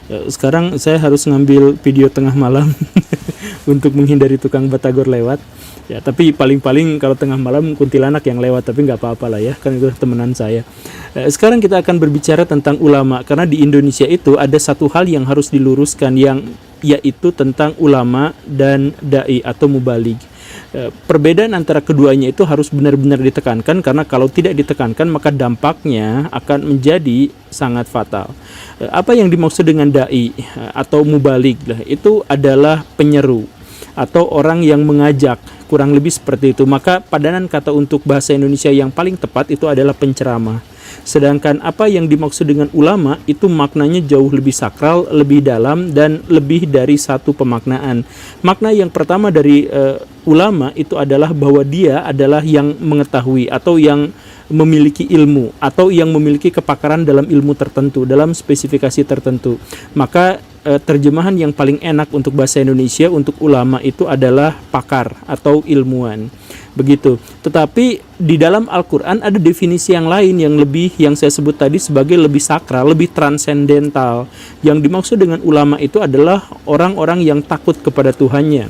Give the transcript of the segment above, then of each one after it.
Sekarang saya harus ngambil video tengah malam untuk menghindari tukang batagor lewat. Ya, tapi paling-paling kalau tengah malam kuntilanak yang lewat, tapi nggak apa-apa lah ya, kan itu temenan saya. Sekarang kita akan berbicara tentang ulama, karena di Indonesia itu ada satu hal yang harus diluruskan, yaitu tentang ulama dan dai atau mubaligh. Perbedaan antara keduanya itu harus benar-benar ditekankan, karena kalau tidak ditekankan maka dampaknya akan menjadi sangat fatal. Apa yang dimaksud dengan dai atau mubaligh? Itu adalah penyeru atau orang yang mengajak, kurang lebih seperti itu. Maka padanan kata untuk bahasa Indonesia yang paling tepat itu adalah penceramah. Sedangkan apa yang dimaksud dengan ulama itu maknanya jauh lebih sakral, lebih dalam, dan lebih dari satu pemaknaan. Makna yang pertama dari ulama itu adalah bahwa dia adalah yang mengetahui atau yang memiliki ilmu atau yang memiliki kepakaran dalam ilmu tertentu, dalam spesifikasi tertentu. Maka terjemahan yang paling enak untuk bahasa Indonesia untuk ulama itu adalah pakar atau ilmuwan. Begitu. Tetapi di dalam Al-Qur'an ada definisi yang lain yang saya sebut tadi sebagai lebih sakral, lebih transendental. Yang dimaksud dengan ulama itu adalah orang-orang yang takut kepada Tuhannya.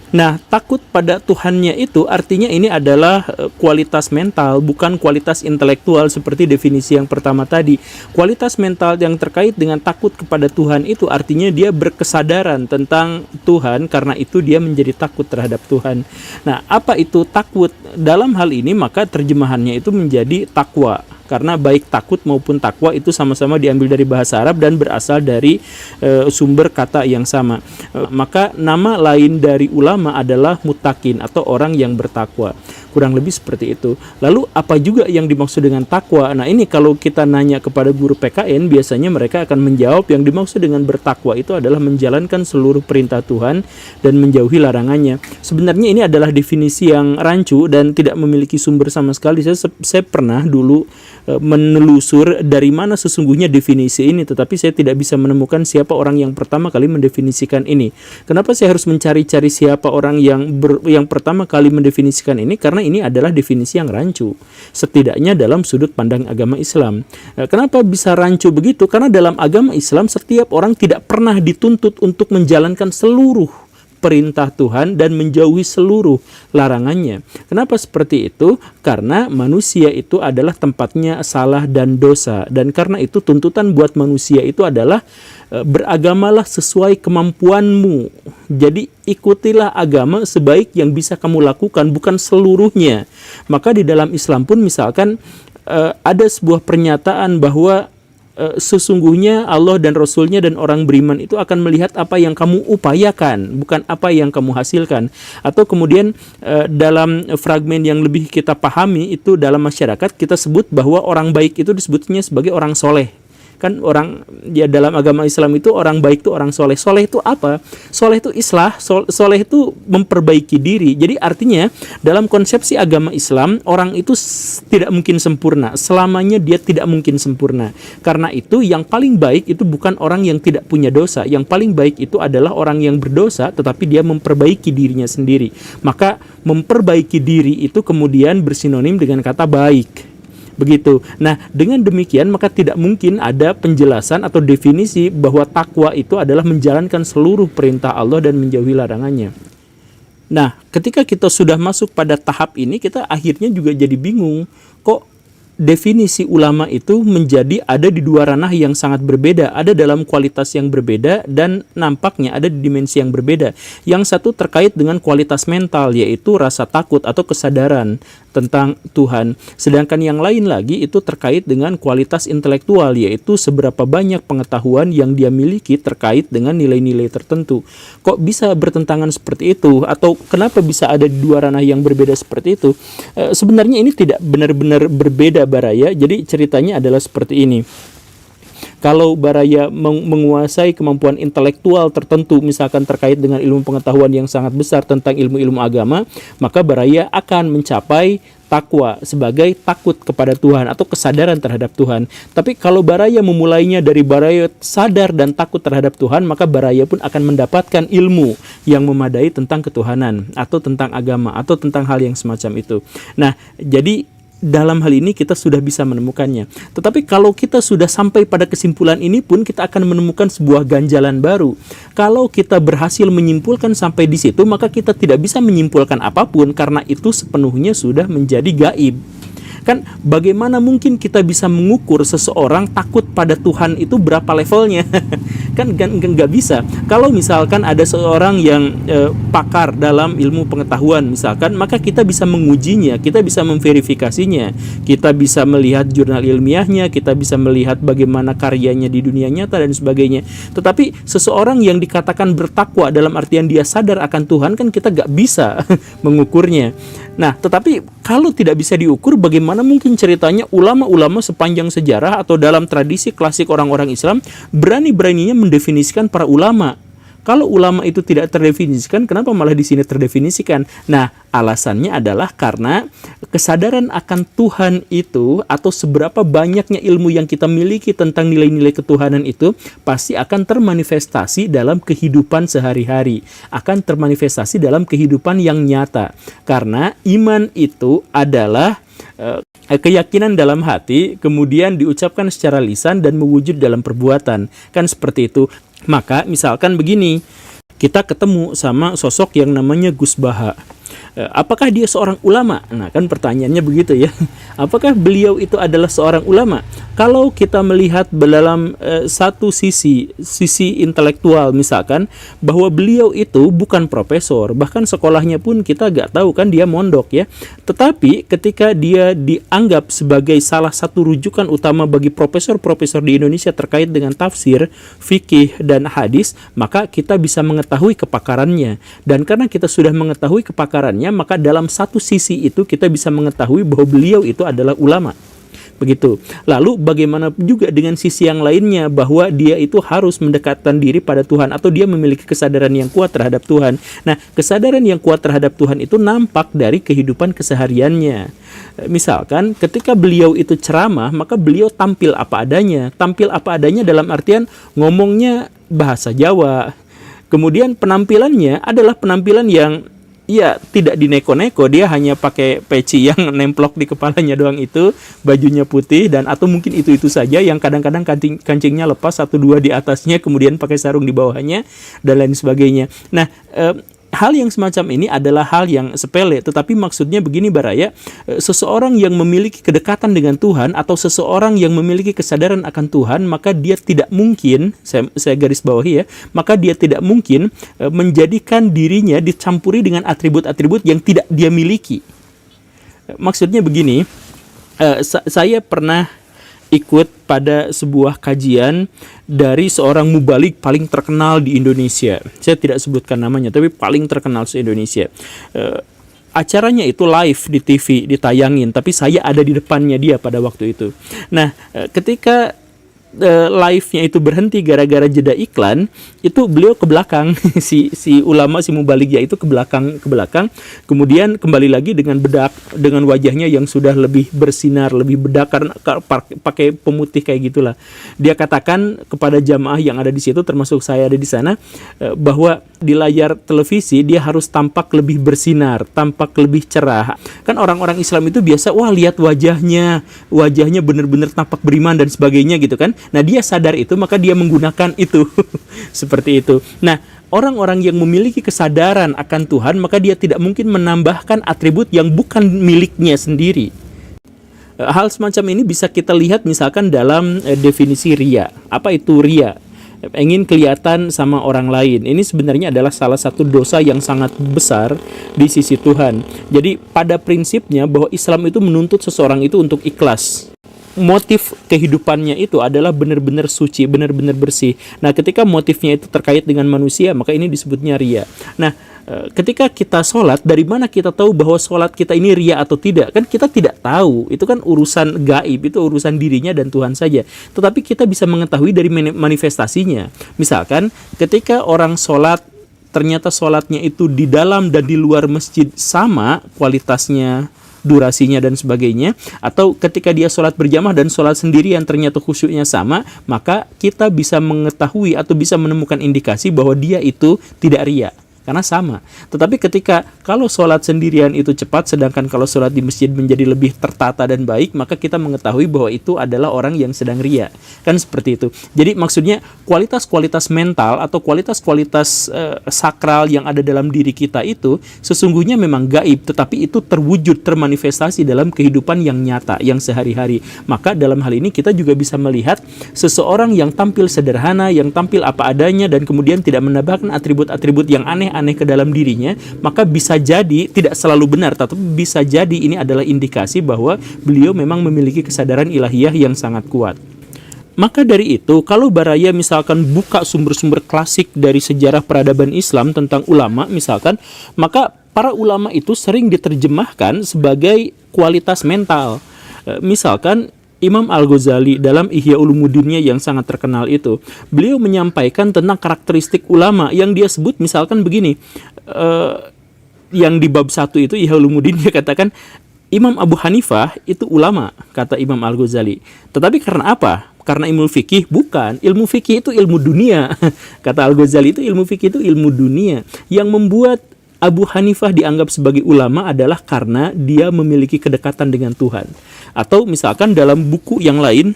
Nah, takut pada Tuhannya itu artinya ini adalah kualitas mental, bukan kualitas intelektual seperti definisi yang pertama tadi. Kualitas mental yang terkait dengan takut kepada Tuhan itu artinya dia berkesadaran tentang Tuhan, karena itu dia menjadi takut terhadap Tuhan. Nah, apa itu takut? Dalam hal ini maka terjemahannya itu menjadi takwa. Karena baik takut maupun takwa itu sama-sama diambil dari bahasa Arab dan berasal dari sumber kata yang sama. Maka nama lain dari ulama adalah muttaqin atau orang yang bertakwa. Kurang lebih seperti itu. Lalu apa juga yang dimaksud dengan takwa? Nah, ini kalau kita nanya kepada guru PKN, biasanya mereka akan menjawab yang dimaksud dengan bertakwa itu adalah menjalankan seluruh perintah Tuhan dan menjauhi larangannya. Sebenarnya ini adalah definisi yang rancu dan tidak memiliki sumber sama sekali. Saya pernah dulu menelusur dari mana sesungguhnya definisi ini, tetapi saya tidak bisa menemukan siapa orang yang pertama kali mendefinisikan ini. Kenapa saya harus mencari-cari siapa orang yang pertama kali mendefinisikan ini? Karena ini adalah definisi yang rancu, setidaknya dalam sudut pandang agama Islam. Kenapa bisa rancu begitu? Karena dalam agama Islam setiap orang tidak pernah dituntut untuk menjalankan seluruh perintah Tuhan dan menjauhi seluruh larangannya. Kenapa seperti itu? Karena manusia itu adalah tempatnya salah dan dosa, dan karena itu tuntutan buat manusia itu adalah beragamalah sesuai kemampuanmu. Jadi ikutilah agama sebaik yang bisa kamu lakukan, bukan seluruhnya. Maka di dalam Islam pun misalkan ada sebuah pernyataan bahwa sesungguhnya Allah dan Rasulnya dan orang beriman itu akan melihat apa yang kamu upayakan, bukan apa yang kamu hasilkan. Atau kemudian dalam fragmen yang lebih kita pahami itu dalam masyarakat kita sebut bahwa orang baik itu disebutnya sebagai orang soleh. Kan orang ya dalam agama Islam itu orang baik itu orang soleh. Soleh itu apa? Soleh itu islah, soleh itu memperbaiki diri. Jadi artinya dalam konsepsi agama Islam orang itu tidak mungkin sempurna. Selamanya dia tidak mungkin sempurna. Karena itu yang paling baik itu bukan orang yang tidak punya dosa. Yang paling baik itu adalah orang yang berdosa tetapi dia memperbaiki dirinya sendiri. Maka memperbaiki diri itu kemudian bersinonim dengan kata baik. Begitu. Nah, dengan demikian maka tidak mungkin ada penjelasan atau definisi bahwa takwa itu adalah menjalankan seluruh perintah Allah dan menjauhi larangannya. Nah, ketika kita sudah masuk pada tahap ini, kita akhirnya juga jadi bingung. Kok definisi ulama itu menjadi ada di dua ranah yang sangat berbeda, ada dalam kualitas yang berbeda dan nampaknya ada di dimensi yang berbeda. Yang satu terkait dengan kualitas mental, yaitu rasa takut atau kesadaran tentang Tuhan. Sedangkan yang lain lagi itu terkait dengan kualitas intelektual, yaitu seberapa banyak pengetahuan yang dia miliki terkait dengan nilai-nilai tertentu. Kok bisa bertentangan seperti itu? Atau kenapa bisa ada di dua ranah yang berbeda seperti itu? Sebenarnya ini tidak benar-benar berbeda, Baraya. Jadi ceritanya adalah seperti ini. Kalau Baraya menguasai kemampuan intelektual tertentu, misalkan terkait dengan ilmu pengetahuan yang sangat besar tentang ilmu-ilmu agama, maka Baraya akan mencapai takwa sebagai takut kepada Tuhan atau kesadaran terhadap Tuhan. Tapi kalau Baraya memulainya dari Baraya sadar dan takut terhadap Tuhan, maka Baraya pun akan mendapatkan ilmu yang memadai tentang ketuhanan atau tentang agama atau tentang hal yang semacam itu. Nah, jadi dalam hal ini kita sudah bisa menemukannya. Tetapi kalau kita sudah sampai pada kesimpulan ini pun, kita akan menemukan sebuah ganjalan baru. Kalau kita berhasil menyimpulkan sampai di situ, maka kita tidak bisa menyimpulkan apapun karena itu sepenuhnya sudah menjadi gaib. Kan bagaimana mungkin kita bisa mengukur seseorang takut pada Tuhan itu berapa levelnya? Kan nggak bisa. Kalau misalkan ada seorang yang pakar dalam ilmu pengetahuan misalkan, maka kita bisa mengujinya, kita bisa memverifikasinya, kita bisa melihat jurnal ilmiahnya, kita bisa melihat bagaimana karyanya di dunia nyata dan sebagainya. Tetapi seseorang yang dikatakan bertakwa dalam artian dia sadar akan Tuhan, kan kita nggak bisa mengukurnya. Nah, tetapi kalau tidak bisa diukur, bagaimana mungkin ceritanya ulama-ulama sepanjang sejarah atau dalam tradisi klasik orang-orang Islam berani-beraninya mendefinisikan para ulama? Kalau ulama itu tidak terdefinisikan, kenapa malah di sini terdefinisikan? Nah, alasannya adalah karena kesadaran akan Tuhan itu, atau seberapa banyaknya ilmu yang kita miliki tentang nilai-nilai ketuhanan itu, pasti akan termanifestasi dalam kehidupan sehari-hari, akan termanifestasi dalam kehidupan yang nyata. Karena iman itu adalah keyakinan dalam hati, kemudian diucapkan secara lisan dan mewujud dalam perbuatan. Kan seperti itu. Maka misalkan begini, kita ketemu sama sosok yang namanya Gus Baha. Apakah dia seorang ulama? Nah, kan pertanyaannya begitu ya. Apakah beliau itu adalah seorang ulama? Kalau kita melihat dalam satu sisi intelektual misalkan, bahwa beliau itu bukan profesor, bahkan sekolahnya pun kita gak tahu kan, dia mondok ya. Tetapi ketika dia dianggap sebagai salah satu rujukan utama bagi profesor-profesor di Indonesia terkait dengan tafsir, fikih, dan hadis, maka kita bisa mengetahui kepakarannya. Dan karena kita sudah mengetahui kepakarannya, maka dalam satu sisi itu kita bisa mengetahui bahwa beliau itu adalah ulama. Begitu. Lalu bagaimana juga dengan sisi yang lainnya, bahwa dia itu harus mendekatkan diri pada Tuhan, atau dia memiliki kesadaran yang kuat terhadap Tuhan. Nah, kesadaran yang kuat terhadap Tuhan itu nampak dari kehidupan kesehariannya. Misalkan ketika beliau itu ceramah, maka beliau tampil apa adanya. Tampil apa adanya dalam artian ngomongnya bahasa Jawa. Kemudian penampilannya adalah penampilan yang tidak dineko-neko, dia hanya pakai peci yang nemplok di kepalanya doang itu, bajunya putih, dan atau mungkin itu saja, yang kadang-kadang kancingnya lepas, 1-2 di atasnya, kemudian pakai sarung di bawahnya, dan lain sebagainya. Nah, hal yang semacam ini adalah hal yang sepele, tetapi maksudnya begini Baraya, seseorang yang memiliki kedekatan dengan Tuhan, atau seseorang yang memiliki kesadaran akan Tuhan, maka dia tidak mungkin, saya garis bawahi ya, maka dia tidak mungkin menjadikan dirinya dicampuri dengan atribut-atribut yang tidak dia miliki. Maksudnya begini, saya pernah ikut pada sebuah kajian dari seorang mubalik paling terkenal di Indonesia. Saya tidak sebutkan namanya, tapi paling terkenal se-Indonesia. Acaranya itu live di TV, ditayangin, tapi saya ada di depannya dia pada waktu itu. Nah, ketika live-nya itu berhenti gara-gara jeda iklan, itu beliau ke belakang, si ulama, si mubaligya itu ke belakang, kemudian kembali lagi dengan wajahnya yang sudah lebih bersinar, lebih bedak, karena pakai pemutih kayak gitulah. Dia katakan kepada jamaah yang ada di situ, termasuk saya ada di sana, bahwa di layar televisi dia harus tampak lebih bersinar, tampak lebih cerah. Kan orang-orang Islam itu biasa, wah lihat wajahnya benar-benar tampak beriman dan sebagainya gitu kan. Nah, dia sadar itu, maka dia menggunakan itu. Seperti itu. Nah, orang-orang yang memiliki kesadaran akan Tuhan, maka dia tidak mungkin menambahkan atribut yang bukan miliknya sendiri. Hal semacam ini bisa kita lihat misalkan dalam definisi riya. Apa itu riya? Ingin kelihatan sama orang lain. Ini sebenarnya adalah salah satu dosa yang sangat besar di sisi Tuhan. Jadi pada prinsipnya bahwa Islam itu menuntut seseorang itu untuk ikhlas. Motif kehidupannya itu adalah benar-benar suci, benar-benar bersih. Nah, ketika motifnya itu terkait dengan manusia, maka ini disebutnya riya. Nah, ketika kita sholat, dari mana kita tahu bahwa sholat kita ini riya atau tidak? Kan kita tidak tahu, itu kan urusan gaib, itu urusan dirinya dan Tuhan saja. Tetapi kita bisa mengetahui dari manifestasinya. Misalkan, ketika orang sholat, ternyata sholatnya itu di dalam dan di luar masjid sama kualitasnya, durasinya dan sebagainya, atau ketika dia sholat berjamaah dan sholat sendirian ternyata khusyuknya sama, maka kita bisa mengetahui atau bisa menemukan indikasi bahwa dia itu tidak riya. karena sama. Tetapi ketika kalau sholat sendirian itu cepat, sedangkan kalau sholat di masjid menjadi lebih tertata dan baik, maka kita mengetahui bahwa itu adalah orang yang sedang ria. Kan seperti itu. Jadi maksudnya kualitas-kualitas mental atau kualitas-kualitas sakral yang ada dalam diri kita itu sesungguhnya memang gaib, tetapi itu terwujud, termanifestasi dalam kehidupan yang nyata, yang sehari-hari. Maka dalam hal ini kita juga bisa melihat seseorang yang tampil sederhana, yang tampil apa adanya, dan kemudian tidak menambahkan atribut-atribut yang aneh-aneh ke dalam dirinya, maka bisa jadi tidak selalu benar, tetapi bisa jadi ini adalah indikasi bahwa beliau memang memiliki kesadaran ilahiyah yang sangat kuat. Maka dari itu, kalau Baraya misalkan buka sumber-sumber klasik dari sejarah peradaban Islam tentang ulama misalkan, maka para ulama itu sering diterjemahkan sebagai kualitas mental. Misalkan Imam Al-Ghazali dalam Ihya Ulumuddinnya yang sangat terkenal itu, beliau menyampaikan tentang karakteristik ulama yang dia sebut misalkan begini, yang di bab 1 itu Ihya Ulumuddin dia katakan Imam Abu Hanifah itu ulama, kata Imam Al-Ghazali. Tetapi karena apa? Karena ilmu fikih? Bukan. Ilmu fikih itu ilmu dunia. Kata Al-Ghazali itu ilmu fikih itu ilmu dunia. Yang membuat Abu Hanifah dianggap sebagai ulama adalah karena dia memiliki kedekatan dengan Tuhan. Atau misalkan dalam buku yang lain,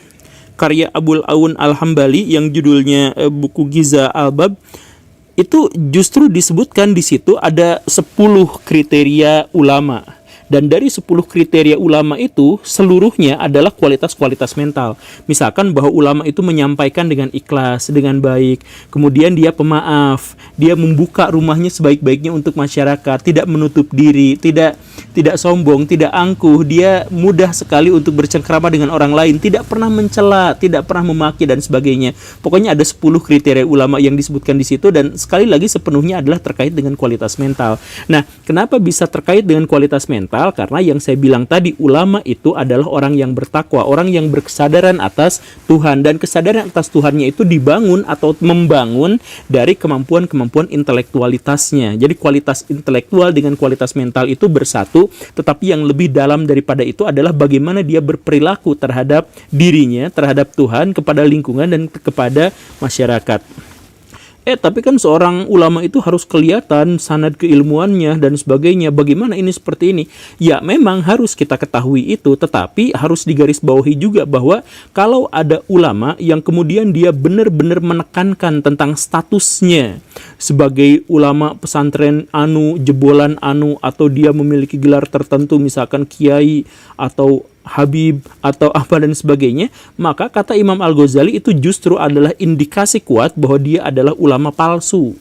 karya Abul Aun Al-Hambali yang judulnya buku Giza Al-Bab, itu justru disebutkan di situ ada 10 kriteria ulama. Dan dari 10 kriteria ulama itu, seluruhnya adalah kualitas-kualitas mental. Misalkan bahwa ulama itu menyampaikan dengan ikhlas, dengan baik. Kemudian dia pemaaf, dia membuka rumahnya sebaik-baiknya untuk masyarakat, tidak menutup diri, tidak sombong, tidak angkuh. Dia mudah sekali untuk bercengkrama dengan orang lain, tidak pernah mencela, tidak pernah memaki dan sebagainya. Pokoknya ada 10 kriteria ulama yang disebutkan di situ, dan sekali lagi sepenuhnya adalah terkait dengan kualitas mental. Nah, kenapa bisa terkait dengan kualitas mental? Karena yang saya bilang tadi, ulama itu adalah orang yang bertakwa, orang yang berkesadaran atas Tuhan, dan kesadaran atas Tuhannya itu dibangun atau membangun dari kemampuan-kemampuan intelektualitasnya. Jadi kualitas intelektual dengan kualitas mental itu bersatu, tetapi yang lebih dalam daripada itu adalah bagaimana dia berperilaku terhadap dirinya, terhadap Tuhan, kepada lingkungan, dan kepada masyarakat. Tapi kan seorang ulama itu harus kelihatan sanad keilmuannya dan sebagainya. Bagaimana ini seperti ini? Ya memang harus kita ketahui itu, tetapi harus digarisbawahi juga bahwa kalau ada ulama yang kemudian dia benar-benar menekankan tentang statusnya sebagai ulama pesantren anu, jebolan anu, atau dia memiliki gelar tertentu misalkan kiai atau Habib atau apa dan sebagainya, maka kata Imam Al-Ghazali itu justru adalah indikasi kuat bahwa dia adalah ulama palsu.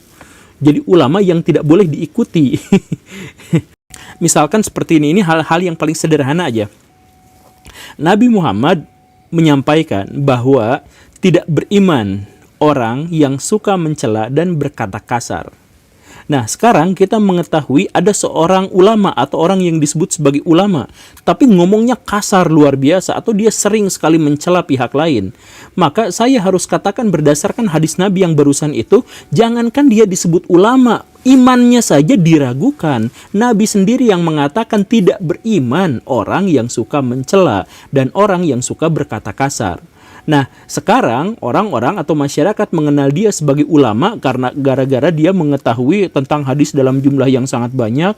Jadi ulama yang tidak boleh diikuti. Misalkan seperti ini hal-hal yang paling sederhana aja. Nabi Muhammad menyampaikan bahwa tidak beriman orang yang suka mencela dan berkata kasar. Nah, sekarang kita mengetahui ada seorang ulama atau orang yang disebut sebagai ulama, tapi ngomongnya kasar luar biasa, atau dia sering sekali mencela pihak lain. Maka saya harus katakan berdasarkan hadis Nabi yang barusan itu, jangankan dia disebut ulama, imannya saja diragukan. Nabi sendiri yang mengatakan tidak beriman orang yang suka mencela dan orang yang suka berkata kasar. Nah, sekarang orang-orang atau masyarakat mengenal dia sebagai ulama karena gara-gara dia mengetahui tentang hadis dalam jumlah yang sangat banyak,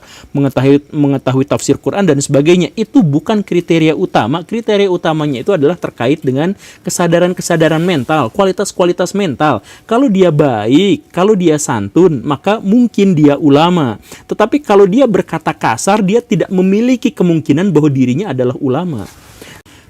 mengetahui tafsir Quran dan sebagainya. Itu bukan kriteria utama. Kriteria utamanya itu adalah terkait dengan kesadaran-kesadaran mental, kualitas-kualitas mental. Kalau dia baik, kalau dia santun, maka mungkin dia ulama. Tetapi kalau dia berkata kasar, dia tidak memiliki kemungkinan bahwa dirinya adalah ulama.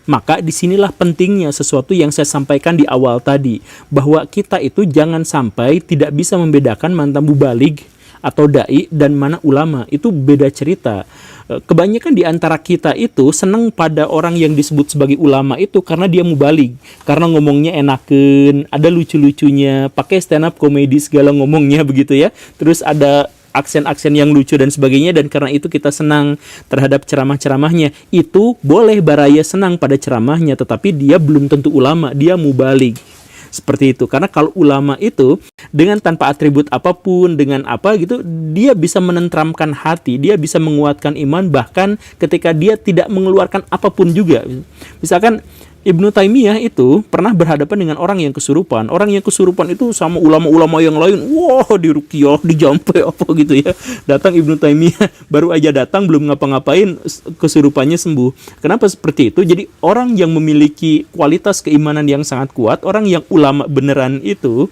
Maka disinilah pentingnya sesuatu yang saya sampaikan di awal tadi, bahwa kita itu jangan sampai tidak bisa membedakan mana mubaligh atau dai dan mana ulama. Itu beda cerita. Kebanyakan di antara kita itu senang pada orang yang disebut sebagai ulama itu karena dia mubaligh, karena ngomongnya enaken, ada lucu-lucunya, pakai stand up komedi segala ngomongnya begitu ya. Terus ada aksen-aksen yang lucu dan sebagainya, dan karena itu kita senang terhadap ceramah-ceramahnya. Itu boleh Baraya senang pada ceramahnya, tetapi dia belum tentu ulama, dia mubaligh. Seperti itu. Karena kalau ulama itu dengan tanpa atribut apapun, dengan apa gitu, dia bisa menentramkan hati, dia bisa menguatkan iman, bahkan ketika dia tidak mengeluarkan apapun juga. Misalkan Ibnu Taimiyah itu pernah berhadapan dengan orang yang kesurupan. Orang yang kesurupan itu sama ulama-ulama yang lain, wah diruqyah, dijampe apa gitu ya. Datang Ibnu Taimiyah, baru aja datang belum ngapa-ngapain, kesurupannya sembuh. Kenapa seperti itu? Jadi orang yang memiliki kualitas keimanan yang sangat kuat, orang yang ulama beneran itu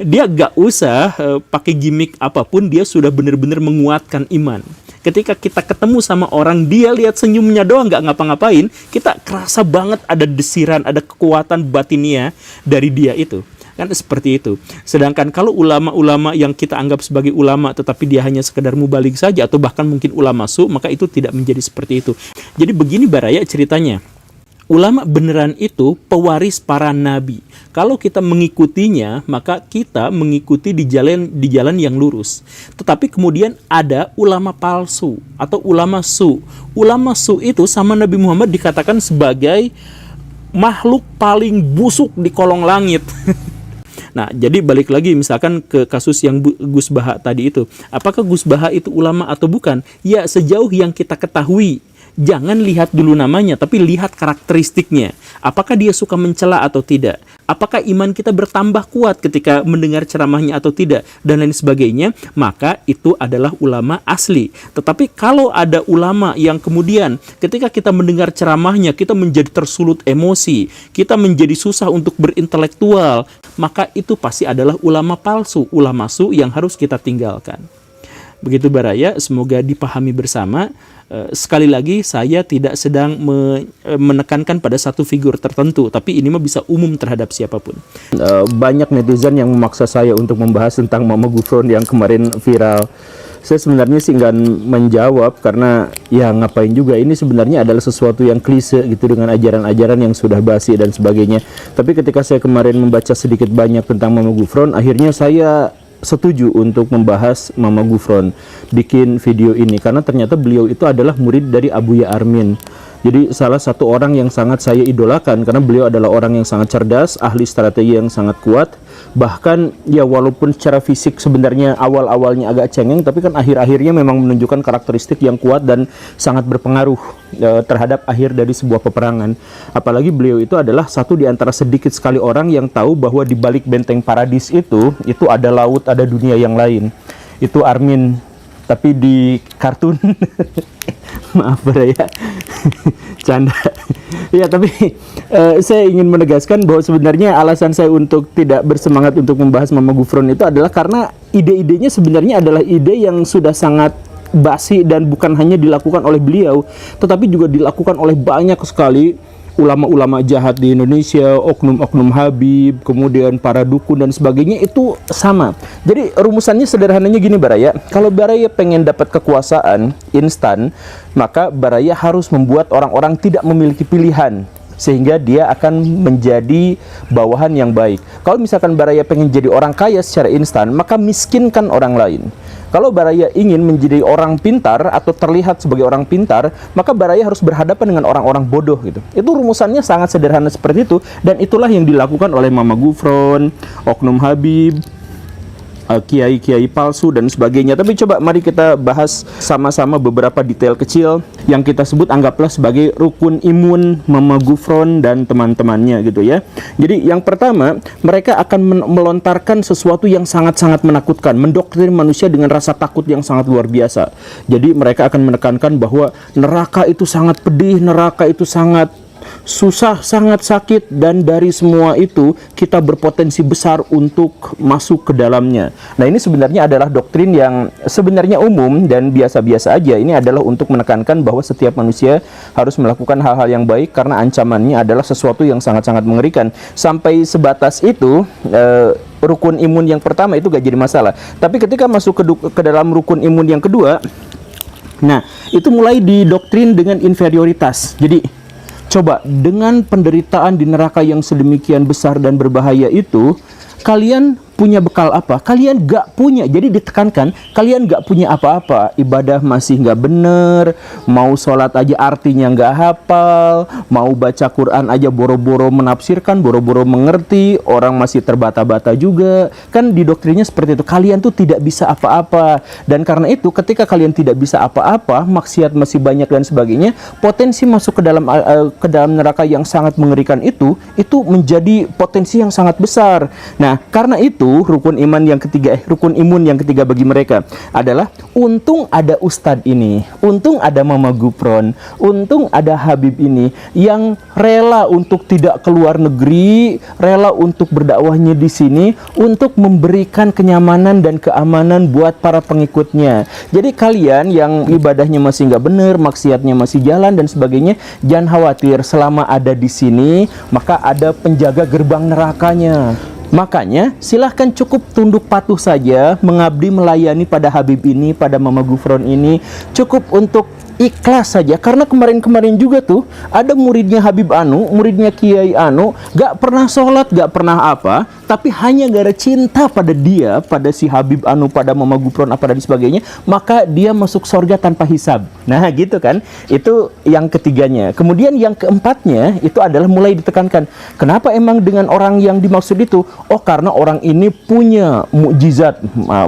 dia gak usah pakai gimmick apapun, dia sudah benar-benar menguatkan iman. Ketika kita ketemu sama orang, dia lihat senyumnya doang gak ngapa-ngapain, kita kerasa banget ada desiran, ada kekuatan batinia dari dia itu. Kan seperti itu. Sedangkan kalau ulama-ulama yang kita anggap sebagai ulama tetapi dia hanya sekedar mubalik saja, atau bahkan mungkin ulama su, maka itu tidak menjadi seperti itu. Jadi begini Baraya ceritanya. Ulama beneran itu pewaris para nabi. Kalau kita mengikutinya, maka kita mengikuti di jalan yang lurus. Tetapi kemudian ada ulama palsu atau ulama su. Ulama su itu sama Nabi Muhammad dikatakan sebagai makhluk paling busuk di kolong langit. Nah, jadi balik lagi misalkan ke kasus yang Gus Baha tadi itu. Apakah Gus Baha itu ulama atau bukan? Ya, sejauh yang kita ketahui. Jangan lihat dulu namanya, tapi lihat karakteristiknya. Apakah dia suka mencela atau tidak? Apakah iman kita bertambah kuat ketika mendengar ceramahnya atau tidak? Dan lain sebagainya. Maka itu adalah ulama asli. Tetapi kalau ada ulama yang kemudian ketika kita mendengar ceramahnya, kita menjadi tersulut emosi, kita menjadi susah untuk berintelektual, maka itu pasti adalah ulama palsu, ulama su yang harus kita tinggalkan. Begitu Baraya, semoga dipahami bersama. Sekali lagi, saya tidak sedang menekankan pada satu figur tertentu, tapi ini mah bisa umum terhadap siapapun. Banyak netizen yang memaksa saya untuk membahas tentang Mama Gufron yang kemarin viral. Saya sebenarnya sih nggak menjawab, karena ya ngapain juga, ini sebenarnya adalah sesuatu yang klise gitu dengan ajaran-ajaran yang sudah basi dan sebagainya. Tapi ketika saya kemarin membaca sedikit banyak tentang Mama Gufron, akhirnya saya setuju untuk membahas Mama Gufron, bikin video ini, karena ternyata beliau itu adalah murid dari Abuya Armin. Jadi salah satu orang yang sangat saya idolakan, karena beliau adalah orang yang sangat cerdas, ahli strategi yang sangat kuat. Bahkan ya walaupun secara fisik sebenarnya awal-awalnya agak cengeng, tapi kan akhir-akhirnya memang menunjukkan karakteristik yang kuat dan sangat berpengaruh terhadap akhir dari sebuah peperangan. Apalagi beliau itu adalah satu di antara sedikit sekali orang yang tahu bahwa di balik benteng Paradis itu ada laut, ada dunia yang lain. Itu Armin, tapi di kartun maaf ya, canda. Ya, tapi saya ingin menegaskan bahwa sebenarnya alasan saya untuk tidak bersemangat untuk membahas Mama Gufron itu adalah karena ide-idenya sebenarnya adalah ide yang sudah sangat basi dan bukan hanya dilakukan oleh beliau, tetapi juga dilakukan oleh banyak sekali ulama-ulama jahat di Indonesia, oknum-oknum Habib, kemudian para dukun dan sebagainya, itu sama. Jadi rumusannya sederhananya gini Baraya, kalau Baraya pengen dapat kekuasaan instan, maka Baraya harus membuat orang-orang tidak memiliki pilihan, sehingga dia akan menjadi bawahan yang baik. Kalau misalkan Baraya pengen jadi orang kaya secara instan, maka miskinkan orang lain. Kalau Baraya ingin menjadi orang pintar atau terlihat sebagai orang pintar, maka Baraya harus berhadapan dengan orang-orang bodoh gitu. Itu rumusannya sangat sederhana seperti itu, dan itulah yang dilakukan oleh Mama Gufron, oknum Habib, kiai-kiai palsu dan sebagainya. Tapi coba mari kita bahas sama-sama beberapa detail kecil yang kita sebut anggaplah sebagai rukun imun Mama Gufron dan teman-temannya gitu ya. Jadi yang pertama, mereka akan melontarkan sesuatu yang sangat-sangat menakutkan, mendoktrin manusia dengan rasa takut yang sangat luar biasa. Jadi mereka akan menekankan bahwa neraka itu sangat pedih, neraka itu sangat susah, sangat sakit, dan dari semua itu kita berpotensi besar untuk masuk ke dalamnya. Nah, ini sebenarnya adalah doktrin yang sebenarnya umum dan biasa-biasa aja. Ini adalah untuk menekankan bahwa setiap manusia harus melakukan hal-hal yang baik karena ancamannya adalah sesuatu yang sangat-sangat mengerikan. Sampai sebatas itu rukun imun yang pertama itu gak jadi masalah. Tapi ketika masuk ke dalam rukun imun yang kedua, nah itu mulai didoktrin dengan inferioritas. Jadi coba, dengan penderitaan di neraka yang sedemikian besar dan berbahaya itu, kalian punya bekal apa? Kalian gak punya. Jadi ditekankan, kalian gak punya apa-apa. Ibadah masih gak bener, mau sholat aja artinya gak hafal, mau baca Quran aja boro-boro menafsirkan, boro-boro mengerti, orang masih terbata-bata juga. Kan di doktrinnya seperti itu. Kalian tuh tidak bisa apa-apa. Dan karena itu ketika kalian tidak bisa apa-apa, maksiat masih banyak dan sebagainya, potensi masuk ke dalam neraka yang sangat mengerikan itu menjadi potensi yang sangat besar. Nah, karena itu rukun imun yang ketiga bagi mereka adalah, untung ada Ustadz ini, untung ada Mama Gufron, untung ada Habib ini yang rela untuk tidak keluar negeri, rela untuk berdakwahnya di sini untuk memberikan kenyamanan dan keamanan buat para pengikutnya. Jadi kalian yang ibadahnya masih nggak bener, maksiatnya masih jalan dan sebagainya, jangan khawatir, selama ada di sini maka ada penjaga gerbang nerakanya. Makanya silahkan cukup tunduk patuh saja, mengabdi melayani pada Habib ini, pada Mama Gufron ini, cukup untuk ikhlas saja. Karena kemarin-kemarin juga tuh ada muridnya Habib Anu, muridnya Kiai Anu, gak pernah sholat, gak pernah apa, tapi hanya gara cinta pada dia, pada si Habib Anu, pada Mama Gufron apa dan sebagainya, maka dia masuk surga tanpa hisab. Nah gitu kan, itu yang ketiganya. Kemudian yang keempatnya itu adalah mulai ditekankan, kenapa emang dengan orang yang dimaksud itu? Oh, karena orang ini punya mukjizat,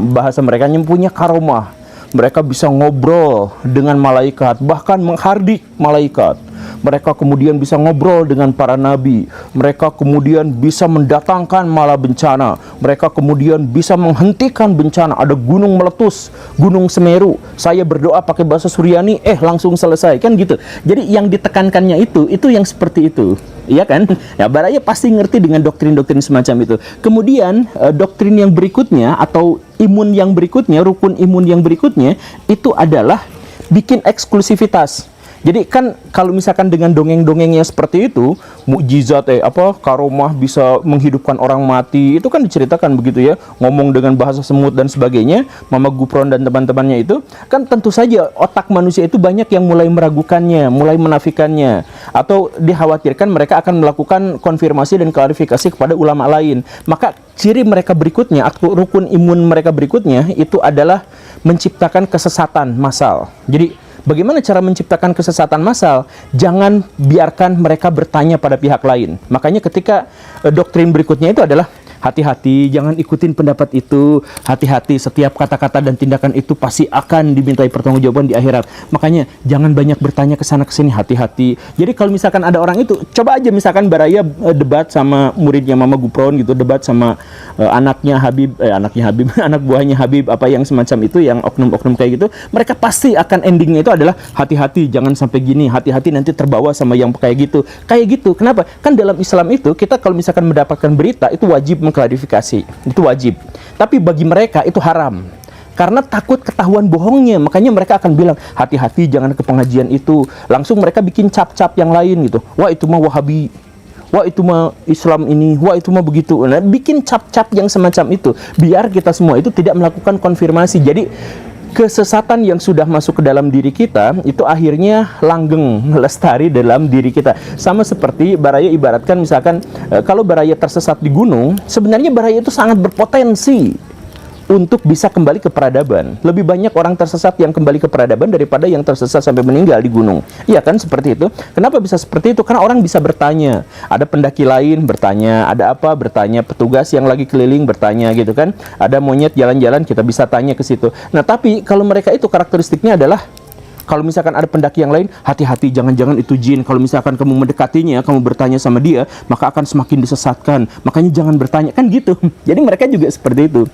bahasa mereka punya karomah. Mereka bisa ngobrol dengan malaikat, bahkan menghardik malaikat. Mereka kemudian bisa ngobrol dengan para nabi. Mereka kemudian bisa mendatangkan malah bencana. Mereka kemudian bisa menghentikan bencana. Ada gunung meletus, gunung Semeru, saya berdoa pakai bahasa Suryani, langsung selesai, kan gitu. Jadi yang ditekankannya itu yang seperti itu. Iya kan? Ya, Baraya pasti ngerti dengan doktrin-doktrin semacam itu. Kemudian doktrin yang berikutnya atau imun yang berikutnya, rukun imun yang berikutnya itu adalah bikin eksklusivitas. Jadi kan kalau misalkan dengan dongeng-dongengnya seperti itu, mukjizat karomah bisa menghidupkan orang mati, itu kan diceritakan begitu ya, ngomong dengan bahasa semut dan sebagainya, Mama Gufron dan teman-temannya itu, kan tentu saja otak manusia itu banyak yang mulai meragukannya, mulai menafikannya, atau dikhawatirkan mereka akan melakukan konfirmasi dan klarifikasi kepada ulama lain. Maka ciri mereka berikutnya atau rukun imun mereka berikutnya itu adalah menciptakan kesesatan massal. Jadi bagaimana cara menciptakan kesesatan massal? Jangan biarkan mereka bertanya pada pihak lain. Makanya ketika doktrin berikutnya itu adalah hati-hati, jangan ikutin pendapat itu. Hati-hati, setiap kata-kata dan tindakan itu pasti akan dimintai pertanggungjawaban di akhirat. Makanya jangan banyak bertanya ke sana ke sini, hati-hati. Jadi kalau misalkan ada orang itu, coba aja misalkan Baraya debat sama muridnya Mama Gufron gitu, debat sama anak buahnya Habib apa yang semacam itu, yang oknum-oknum kayak gitu, mereka pasti akan endingnya itu adalah hati-hati, jangan sampai gini, hati-hati nanti terbawa sama yang kayak gitu. Kayak gitu. Kenapa? Kan dalam Islam itu kita kalau misalkan mendapatkan berita itu wajib mengklarifikasi, itu wajib. Tapi bagi mereka itu haram. Karena takut ketahuan bohongnya, makanya mereka akan bilang hati-hati jangan ke pengajian itu. Langsung mereka bikin cap-cap yang lain gitu. Wah itu mah Wahabi, wah itu mah Islam ini, wah itu mah begitu. Nah, bikin cap-cap yang semacam itu, biar kita semua itu tidak melakukan konfirmasi. Jadi kesesatan yang sudah masuk ke dalam diri kita itu akhirnya langgeng, lestari dalam diri kita. Sama seperti Baraya ibaratkan misalkan kalau Baraya tersesat di gunung, sebenarnya Baraya itu sangat berpotensi untuk bisa kembali ke peradaban. Lebih banyak orang tersesat yang kembali ke peradaban daripada yang tersesat sampai meninggal di gunung. Iya kan, seperti itu. Kenapa bisa seperti itu? Karena orang bisa bertanya. Ada pendaki lain bertanya, ada apa bertanya, petugas yang lagi keliling bertanya gitu kan. Ada monyet jalan-jalan, kita bisa tanya ke situ. Nah, tapi kalau mereka itu karakteristiknya adalah, kalau misalkan ada pendaki yang lain, hati-hati, jangan-jangan itu jin. Kalau misalkan kamu mendekatinya, kamu bertanya sama dia, maka akan semakin disesatkan. Makanya jangan bertanya, kan gitu. Jadi mereka juga seperti itu.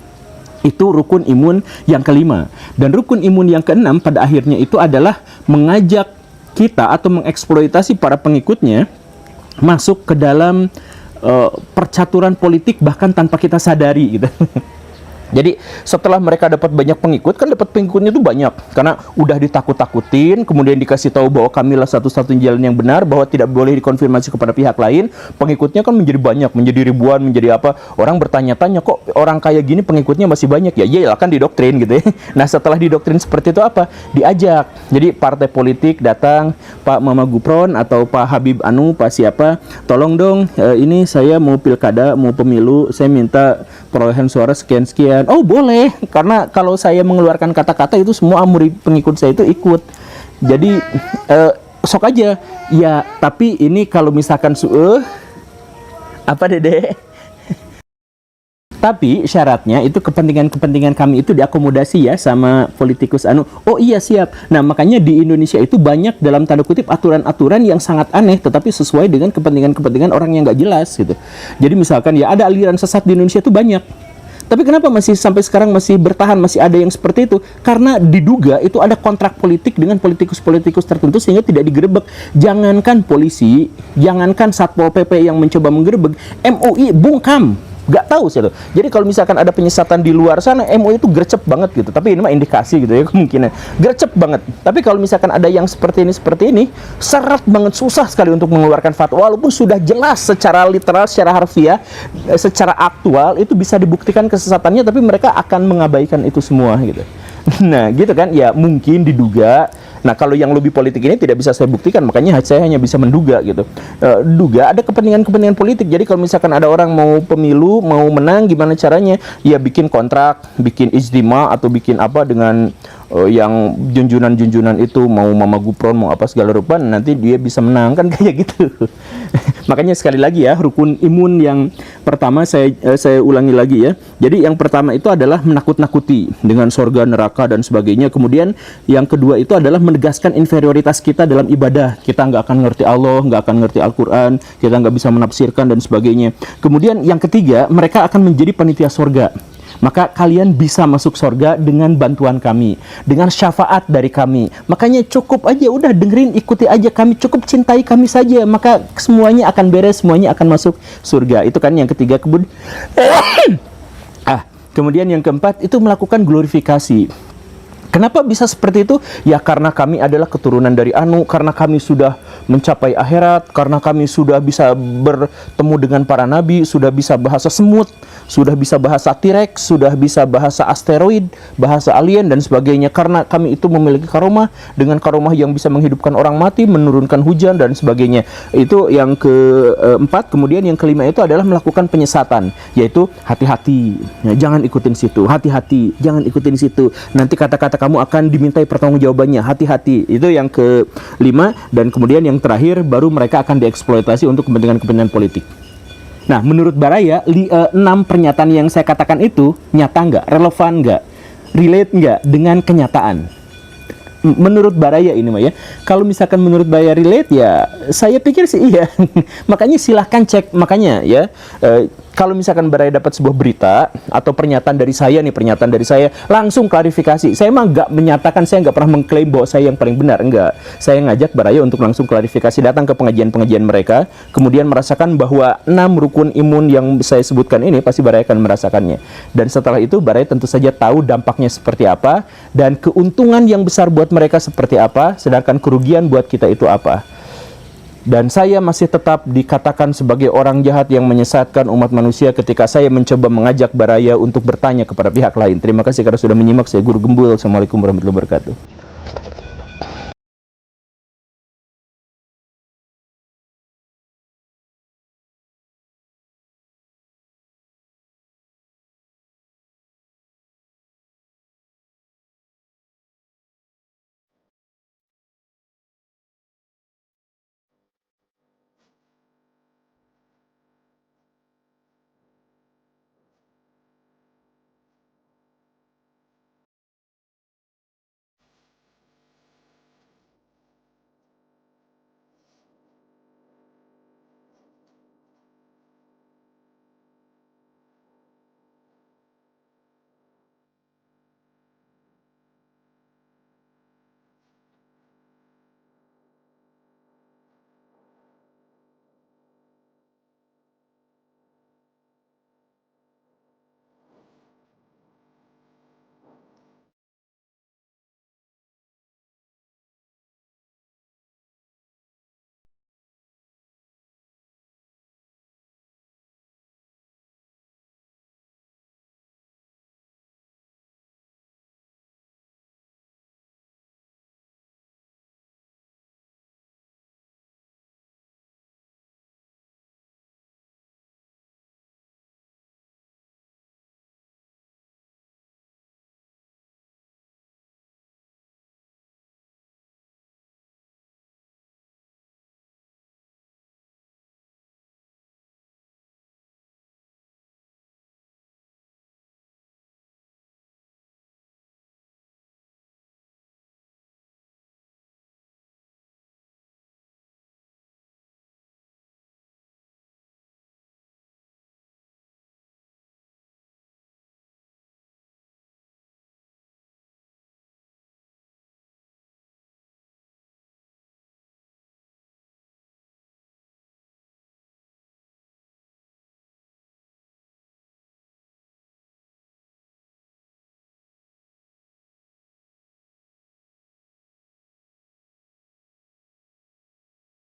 Itu rukun imun yang kelima. Dan rukun imun yang keenam pada akhirnya itu adalah mengajak kita atau mengeksploitasi para pengikutnya masuk ke dalam percaturan politik bahkan tanpa kita sadari gitu. Jadi setelah mereka dapat banyak pengikut, kan dapat pengikutnya itu banyak karena udah ditakut-takutin, kemudian dikasih tahu bahwa kamilah satu-satunya jalan yang benar, bahwa tidak boleh dikonfirmasi kepada pihak lain. Pengikutnya kan menjadi banyak, menjadi ribuan, menjadi apa? Orang bertanya-tanya, kok orang kayak gini pengikutnya masih banyak? Ya iyalah, kan didoktrin gitu ya. Nah, setelah didoktrin seperti itu apa? Diajak. Jadi partai politik datang, Pak Mama Gupron atau Pak Habib Anu, Pak siapa, tolong dong, ini saya mau pilkada, mau pemilu, saya minta perolehan suara sekian-sekian. Oh boleh, karena kalau saya mengeluarkan kata-kata itu semua murid pengikut saya itu ikut. Jadi sok aja. Ya, tapi ini kalau misalkan apa Dede? Tapi syaratnya itu kepentingan-kepentingan kami itu diakomodasi ya sama politikus anu. Oh iya siap. Nah makanya di Indonesia itu banyak dalam tanda kutip aturan-aturan yang sangat aneh tetapi sesuai dengan kepentingan-kepentingan orang yang nggak jelas gitu. Jadi misalkan ya ada aliran sesat di Indonesia itu banyak. Tapi kenapa masih sampai sekarang masih bertahan, masih ada yang seperti itu? Karena diduga itu ada kontrak politik dengan politikus-politikus tertentu sehingga tidak digerebek. Jangankan polisi, jangankan Satpol PP yang mencoba menggerebek, MUI bungkam. Gak tahu sih tuh. Jadi kalau misalkan ada penyesatan di luar sana, MUI itu gercep banget gitu. Tapi ini mah indikasi gitu ya kemungkinan. Gercep banget. Tapi kalau misalkan ada yang seperti ini, seret banget, susah sekali untuk mengeluarkan fatwa. Walaupun sudah jelas secara literal, secara harfiah, secara aktual itu bisa dibuktikan kesesatannya, tapi mereka akan mengabaikan itu semua gitu. Nah gitu kan, ya mungkin diduga. Nah kalau yang lobby politik ini tidak bisa saya buktikan, makanya saya hanya bisa menduga gitu. Duga ada kepentingan-kepentingan politik. Jadi kalau misalkan ada orang mau pemilu, mau menang, gimana caranya? Ya bikin kontrak, bikin ijtima atau bikin apa dengan yang junjunan-junjunan itu, mau Mama Gupron, mau apa segala rupa, nanti dia bisa menang kan kayak gitu. Makanya sekali lagi ya, rukun imun yang pertama saya ulangi lagi ya. Jadi yang pertama itu adalah menakut-nakuti dengan surga, neraka dan sebagainya. Kemudian yang kedua itu adalah menegaskan inferioritas kita dalam ibadah. Kita nggak akan ngerti Allah, nggak akan ngerti Al-Quran, kita nggak bisa menafsirkan dan sebagainya. Kemudian yang ketiga, mereka akan menjadi panitia surga. Maka kalian bisa masuk surga dengan bantuan kami, dengan syafaat dari kami. Makanya cukup aja, udah dengerin, ikuti aja kami, cukup cintai kami saja, maka semuanya akan beres, semuanya akan masuk surga. Itu kan yang ketiga. Kemudian yang keempat itu melakukan glorifikasi. Kenapa bisa seperti itu? Ya karena kami adalah keturunan dari Anu, karena kami sudah mencapai akhirat, karena kami sudah bisa bertemu dengan para nabi, sudah bisa bahasa semut, sudah bisa bahasa T-Rex, sudah bisa bahasa asteroid, bahasa alien dan sebagainya. Karena kami itu memiliki karomah, dengan karomah yang bisa menghidupkan orang mati, menurunkan hujan dan sebagainya. Itu yang keempat. Kemudian yang kelima itu adalah melakukan penyesatan, yaitu hati-hati, ya, jangan ikutin situ, hati-hati, jangan ikutin situ. Nanti kata-kata kamu akan dimintai pertanggungjawabannya, hati-hati. Itu yang kelima. Dan kemudian yang terakhir, baru mereka akan dieksploitasi untuk kepentingan-kepentingan politik. Nah, menurut Baraya, 6 pernyataan yang saya katakan itu nyata nggak, relevan nggak, relate nggak dengan kenyataan? Menurut Baraya ini mah ya. Kalau misalkan menurut Baraya relate, ya saya pikir sih iya. Makanya silahkan cek. Makanya ya, kalau misalkan Baraya dapat sebuah berita atau pernyataan dari saya nih, pernyataan dari saya, langsung klarifikasi. Saya mah nggak menyatakan, saya nggak pernah mengklaim bahwa saya yang paling benar, enggak. Saya ngajak Baraya untuk langsung klarifikasi, datang ke pengajian-pengajian mereka, kemudian merasakan bahwa 6 rukun imun yang saya sebutkan ini pasti Baraya akan merasakannya. Dan setelah itu Baraya tentu saja tahu dampaknya seperti apa dan keuntungan yang besar buat mereka seperti apa, sedangkan kerugian buat kita itu apa. Dan saya masih tetap dikatakan sebagai orang jahat yang menyesatkan umat manusia ketika saya mencoba mengajak Baraya untuk bertanya kepada pihak lain. Terima kasih karena sudah menyimak. Saya Guru Gembul. Assalamualaikum warahmatullahi wabarakatuh.